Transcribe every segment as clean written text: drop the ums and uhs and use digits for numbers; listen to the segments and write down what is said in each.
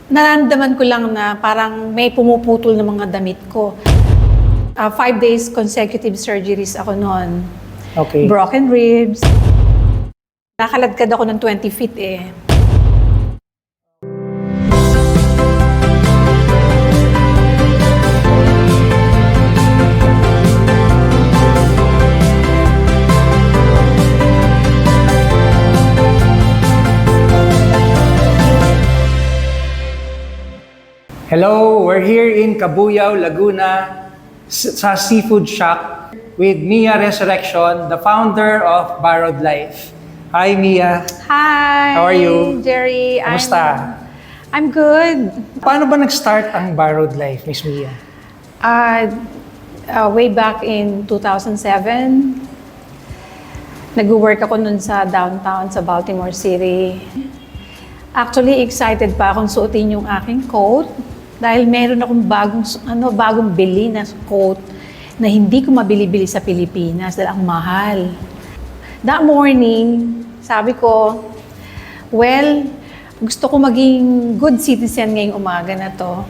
Nararamdaman ko lang na parang may pumuputol ng mga damit ko. 5 days consecutive surgeries ako noon. Okay. Broken ribs. Nakaladkad ako ng 20 feet eh. Hello, we're here in Cabuyao, Laguna, sa Seafood Shack with Mia Resurrection, the founder of Borrowed Life. Hi, Mia. Hi! How are you? Jerry. Kamusta? I'm good. Paano ba nag-start ang Borrowed Life, Miss Mia? Way back in 2007, nag-work ako nun sa downtown sa Baltimore City. Actually, excited pa akong suotin yung aking coat dahil meron akong bagong bili na coat na hindi ko mabili-bili sa Pilipinas dahil ang mahal. That morning, sabi ko, well, gusto ko maging good citizen ngayong umaga na to.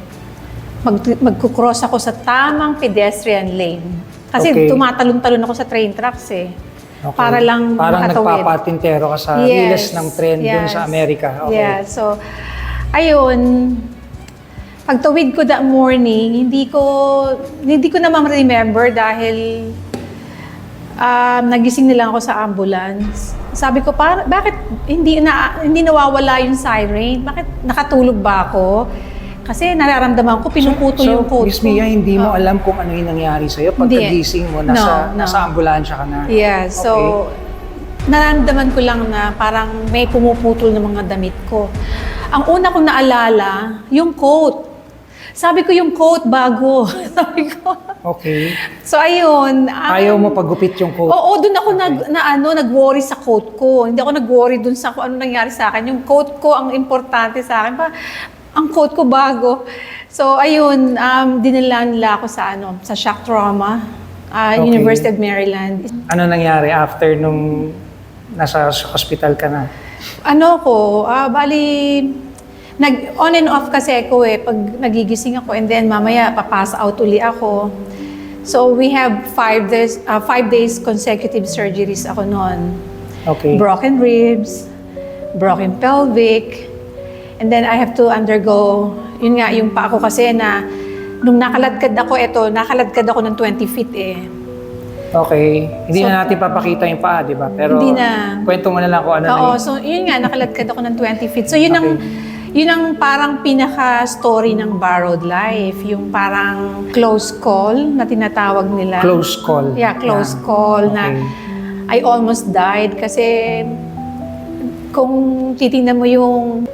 Magkukross ako sa tamang pedestrian lane. Kasi Okay. tumatalon-talon ako sa train tracks eh. Okay. Para lang Parang makatawid. nagpapatintero ka sa riles ng tren dun sa Amerika. Okay. Yeah, so, ayun, pagtawid ko that morning, hindi ko naman remember dahil nagising na lang ako sa ambulance. Sabi ko, bakit hindi nawawala yung siren? Bakit nakatulog ba ako? Kasi nararamdaman ko, pinuputol yung coat Miss ko. Mia, hindi mo alam kung ano yung nangyari sa'yo. Pagkagising mo, nasa ambulansya ka na. Yeah, so, nararamdaman ko lang na parang may pumuputol ng mga damit ko. Ang una kong naalala, yung coat. Sabi ko yung coat bago. Sabi ko. Okay. So, ayun. Ayaw mo pagupit yung coat? Oo, doon ako nag-worry sa coat ko. Hindi ako nag-worry doon sa kung ano nangyari sa akin. Yung coat ko ang importante sa akin. Ang coat ko bago. So, ayun, dinala nila ako sa shock trauma, University of Maryland. Ano nangyari after nung nasa hospital ka na? On and off kasi ako eh, pag nagigising ako and then mamaya papass out uli ako. So, we have 5 days consecutive surgeries ako noon. Okay. Broken ribs, broken pelvic, and then I have to undergo, yun nga, yung pa ako kasi na, nung nakaladkad ako ng 20 feet eh. Okay. Hindi na natin papakita yung paa, di ba? Pero Hindi na. kwento mo na lang kung ano Oo, so yun nga, nakaladkad ako ng 20 feet. So yun ang parang pinaka-story ng Borrowed Life. Yung parang close call na tinatawag nila. Close call. Yeah, close call na I almost died kasi kung titingnan mo yung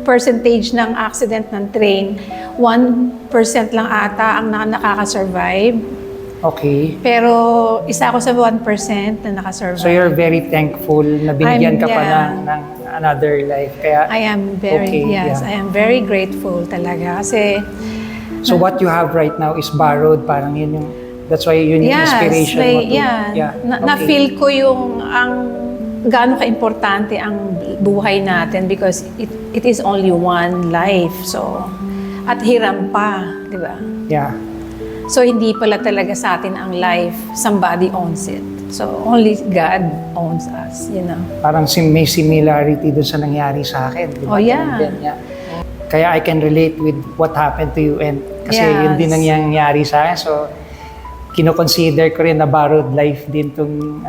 percentage ng accident ng train, 1% lang ata ang nakaka-survive. Okay. Pero isa ako sa 1% na nakasurvive. So you're very thankful na binigyan ka pa ng another life. Kaya, I am I am very grateful talaga kasi so what you have right now is borrowed. Parang yun yung, that's why yun yung inspiration mo to. Na-feel ko yung gaano ka-importante ang buhay natin because it is only one life. So, at hiram pa, di ba? Yeah. So, hindi pala talaga sa atin ang life. Somebody owns it. So, only God owns us, you know. Parang may similarity dun sa nangyari sa akin. Di ba? Oh, yeah. Kaya I can relate with what happened to you and kasi yun din nangyari sa akin. So, kino-consider ko rin na borrowed life din itong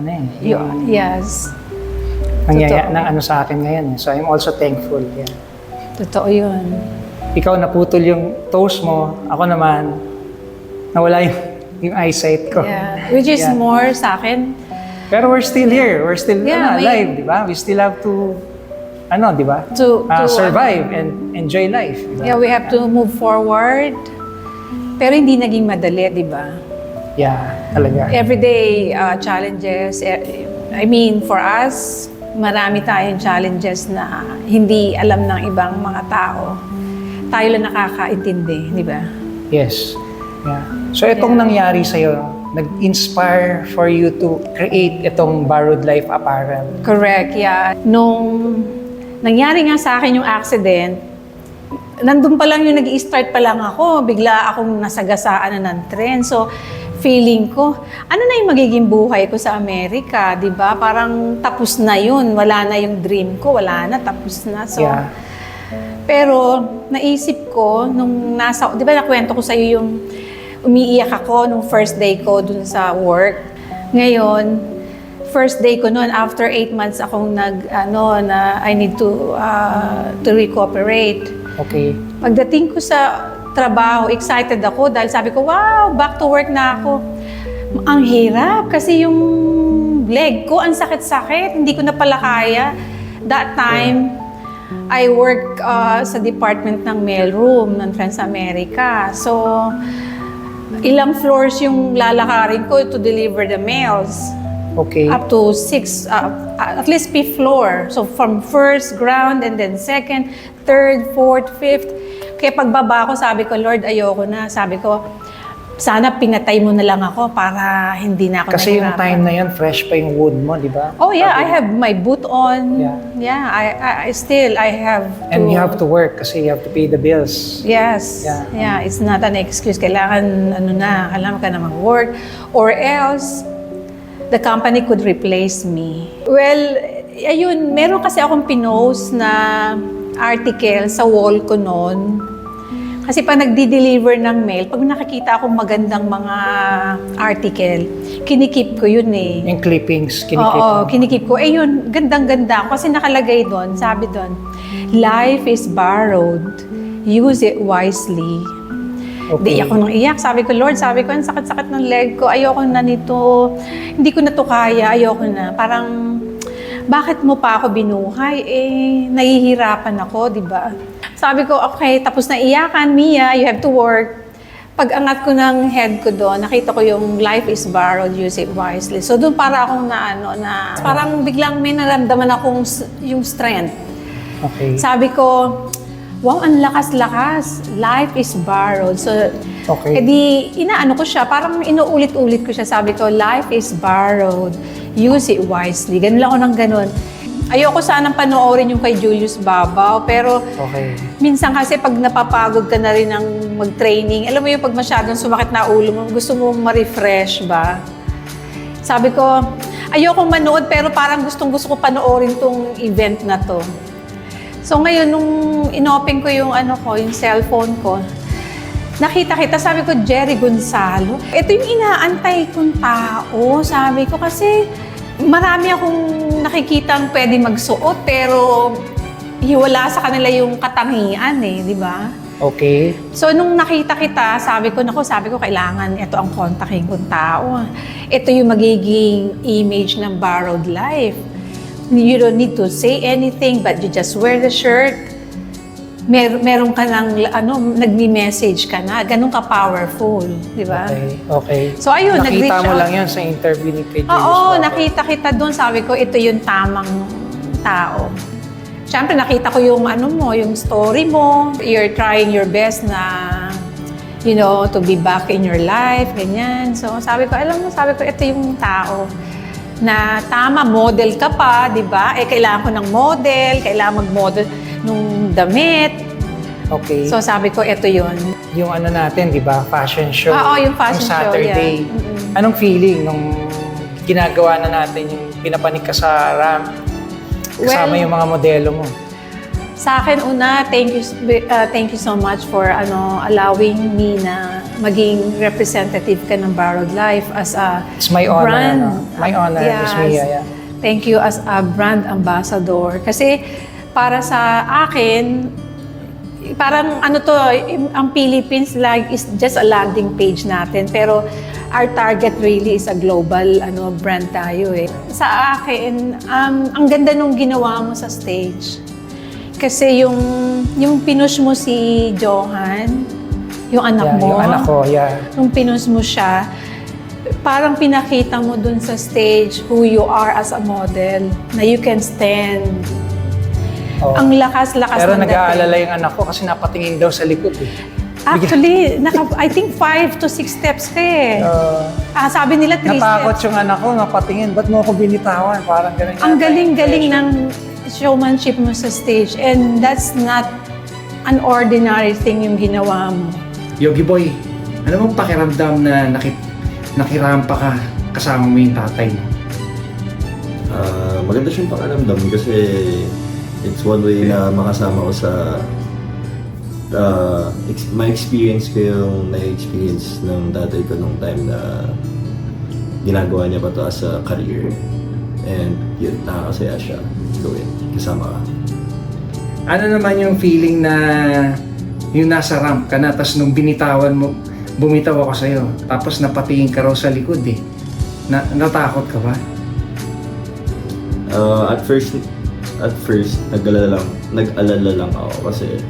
Yes. ng sa akin ngayon. So, I'm also thankful. Yeah. Totoo yun. Ikaw naputol yung toes mo, ako naman, nawala yung eyesight ko. Yeah. Which is more sa akin. Pero we're still here. We're still alive, di ba? We still have to, di ba? To survive and enjoy life. Diba? Yeah, we have to move forward. Pero hindi naging madali, di ba? Yeah, talaga. Everyday challenges. I mean, for us, marami tayong challenges na hindi alam ng ibang mga tao. Tayo lang nakakaintindi, di ba? Yes. Yeah. So itong nangyari sa'yo, nag-inspire for you to create itong Borrowed Life apparel. Correct, yeah. Nung nangyari nga sa akin yung accident, nandun pa lang yung nag-i-start pa lang ako, bigla akong nasagasaan na ng trend. So, feeling ko, ano na yung magiging buhay ko sa Amerika, di ba? Parang tapos na yun, wala na yung dream ko, wala na, tapos na. So, Yeah. pero naisip ko, nung nasa, di ba nakwento ko sa'yo yung umiiyak ako nung first day ko dun sa work. Ngayon, first day ko noon, after 8 months akong na I need to recuperate. Okay. Pagdating ko sa trabaho, excited ako dahil sabi ko, wow, back to work na ako. Ang hirap kasi yung leg ko, ang sakit-sakit, hindi ko na pala kaya. That time, I work sa department ng mailroom ng Transamerica. So, ilang floors yung lalakarin ko to deliver the mails. Okay. Up to 6, at least 5th floor. So, from first ground and then second, third, fourth, fifth. Kaya pagbaba ko, sabi ko, Lord, ayoko na. Sabi ko, sana pinatay mo na lang ako para hindi na ako Kasi yung nahirapan. time na yun, fresh pa yung wound mo, di ba? Oh yeah, I have my boot on. Yeah. Yeah, I have to. And you have to work kasi you have to pay the bills. Yes. Yeah. Yeah, it's not an excuse. Kailangan kailangan ka na mag-work or else the company could replace me. Well, ayun, meron kasi akong pinost na article sa wall ko noon. Kasi pag nagdi-deliver ng mail, pag nakakita akong magandang mga article, kinikip ko yun eh. Yung clippings, kinikip Oo, mo. kinikip ko. Eh yun, gandang-ganda. Kasi nakalagay doon, sabi doon, life is borrowed. Use it wisely. Di Okay. ako nang iyak. Sabi ko, Lord, ang sakit-sakit ng leg ko. Ayoko na nito. Hindi ko na to kaya. Ayoko na. Parang, bakit mo pa ako binuhay? Eh, nahihirapan ako, di ba? Sabi ko, okay, tapos na iyakan, Mia, you have to work. Pag angat ko ng head ko doon, nakita ko yung life is borrowed, use it wisely. So doon para akong parang biglang may naramdaman akong yung strength. Okay. Sabi ko, wow, ang lakas-lakas. Life is borrowed. So, Okay. edi, inaano ko siya, parang inuulit-ulit ko siya. Sabi ko, life is borrowed. Use it wisely. Ganun lang ako ng ganun. Ayoko sanang panoorin yung kay Julius Babaw, pero Okay. minsan kasi pag napapagod ka na rin ng mag-training, alam mo yung pag masyadong sumakit na ulo mo, gusto mo ma-refresh ba? Sabi ko, ayoko manood pero parang gustong-gusto ko panoorin tong event na to. So ngayon, nung inopen ko yung yung cellphone ko, nakita-kita, sabi ko, Jerry Gonzalo. Ito yung inaantay kong tao, sabi ko, kasi marami akong nakikitang pwede magsuot, pero hiwala sa kanila yung katangian di ba? Okay. So, nung nakita kita, sabi ko, kailangan ito ang kontakin kong tao. Ito yung magiging image ng borrowed life. You don't need to say anything, but you just wear the shirt. Meron ka ng, nagmi-message ka na. Ganun ka powerful, di ba? Okay. Okay. So, ayun, Nakita nag-reach mo out. lang yun sa interview ni kay Julius Oo, Babaw. nakita kita doon. Sabi ko, ito yung tamang tao. Siyempre, nakita ko yung yung story mo. You're trying your best na, to be back in your life, ganyan. So, sabi ko, ito yung tao na tama, model ka pa, di ba? Kailangan ko ng model, kailangan mag-model nung damit. Okay. So, sabi ko, ito yun. Yung natin, di ba? Fashion show. Oo, yung fashion Nung show, Saturday. yeah. Mm-mm. Anong feeling nung ginagawa na natin yung pinapanik ka sa ramp? Kasama Well, yung mga modelo mo. Sa akin, thank you so much for allowing me na maging representative ka ng Borrowed Life as a It's my honor. brand. My honor, Yes. Miss Mia. Yeah. Thank you as a brand ambassador. Kasi para sa akin, parang ang Philippines is just a landing page natin. Pero our target really is a global brand tayo Sa akin, ang ganda nung ginawa mo sa stage. Kasi yung pinush mo si Johan, yung anak mo. Yung anak ko, yeah. Nung pinush mo siya, parang pinakita mo dun sa stage who you are as a model, na you can stand. Oh. Ang lakas-lakas Pero ng nag-aalala yung anak ko kasi napatingin daw sa likod Actually, I think 5 to 6 steps ka sabi nila 3 Natakot steps. yung anak ko, napatingin. Ba't mo ako binitawan? Parang ganun. Ang galing-galing ng showmanship mo sa stage. And that's not unordinary thing yung ginawa mo. Yogi Boy, ano bang pakiramdam na nakirampa ka kasama mo yung tatay mo? Maganda siyang pakiramdam kasi it's one way na makasama ko sa my experience ko yung na-experience ng tatay ko nung time na ginagawa niya pa to as a career. And yun, nakakasaya siya gawin kasama ka. Ano naman yung feeling na yung nasa ramp ka na, tapos nung binitawan mo, bumitaw ako sa'yo, tapos napatingin ka raw sa likod eh. Natakot ka ba? At first, nag-alala lang ako kasi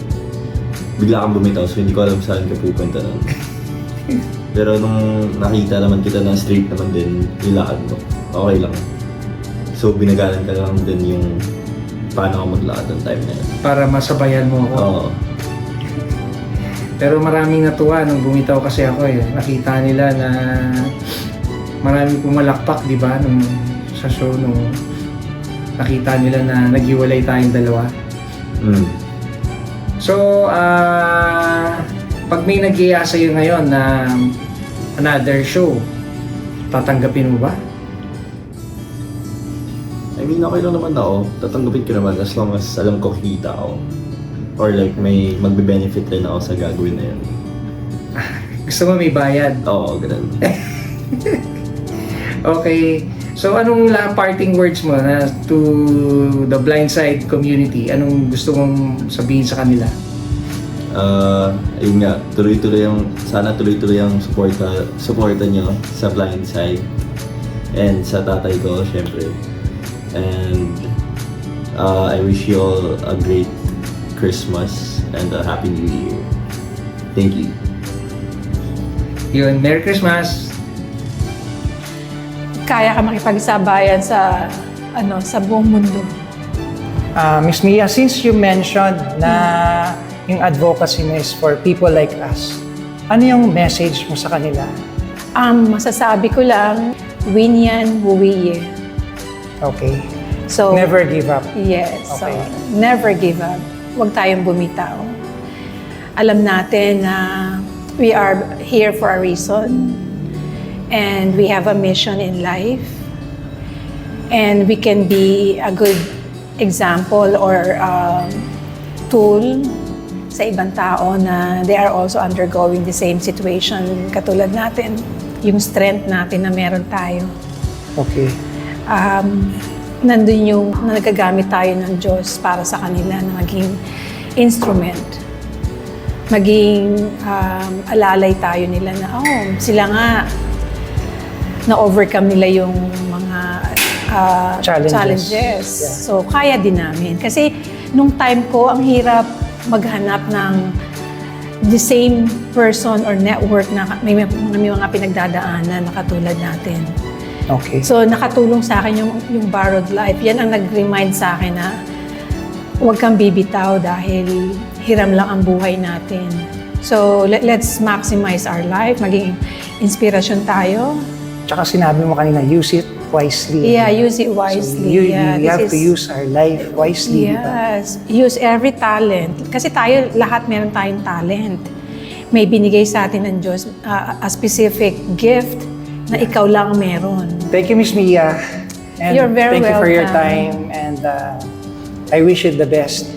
bigla kang bumitaw so hindi ko alam saan ka pupunta nun. Pero nung nakita naman kita na straight naman din yung lakad mo, okay lang. So binagalan ka lang din yung paano ako maglakad ng time na yun. Para masabayan mo ako. Oo. Pero maraming natuwa nung bumitaw kasi ako eh. Nakita nila na maraming pumalakpak, di ba? Nung sa show, nung nakita nila na naghiwalay tayong dalawa. So, pag may nag-iaya sa'yo ngayon na another show, tatanggapin mo ba? I mean, okay lang naman ako. Tatanggapin ko naman as long as alam ko kita ako. Or like may magbe-benefit rin ako sa gagawin na yun. Gusto mo may bayad? Oo, ganun. Okay. So, anong parting words mo na to the Blindside community? Anong gusto mong sabihin sa kanila? Ayun nga, sana tuloy-tuloy ang suporta nyo sa Blindside. And sa tatay ko, syempre. And I wish you all a great Christmas and a Happy New Year. Thank you. Yun, Merry Christmas! Kaya ka makipagsabayan sa buong mundo. Miss Mia, since you mentioned na yung advocacy mo is for people like us, ano yung message mo sa kanila? Masasabi ko lang, win yan, wuwi ye. Okay. So, Never give up. Yes. Okay. So, never give up. Huwag tayong bumitaw. Alam natin na we are here for a reason. And we have a mission in life. And we can be a good example or tool sa ibang tao na they are also undergoing the same situation katulad natin. Yung strength natin na meron tayo. Okay. Nandun yung nagagamit tayo ng Diyos para sa kanila na maging instrument. Maging alalay tayo nila na, sila nga, na-overcome nila yung mga challenges. Yeah. So, kaya din namin. Kasi, nung time ko, ang hirap maghanap ng the same person or network na may mga pinagdadaanan na katulad natin. Okay. So, nakatulong sa akin yung borrowed life. Yan ang nag-remind sa akin na huwag kang bibitaw dahil hiram lang ang buhay natin. So, let's maximize our life. Maging inspirasyon tayo. Tsaka sinabi mo kanina, use it wisely. Yeah, use it wisely. So, you have to use our life wisely. Yes. Use every talent. Kasi tayo, lahat meron tayong talent. May binigay sa atin ng Diyos a specific gift na ikaw lang meron. Thank you, Miss Mia. And You're very thank you for your welcome. time. And I wish you the best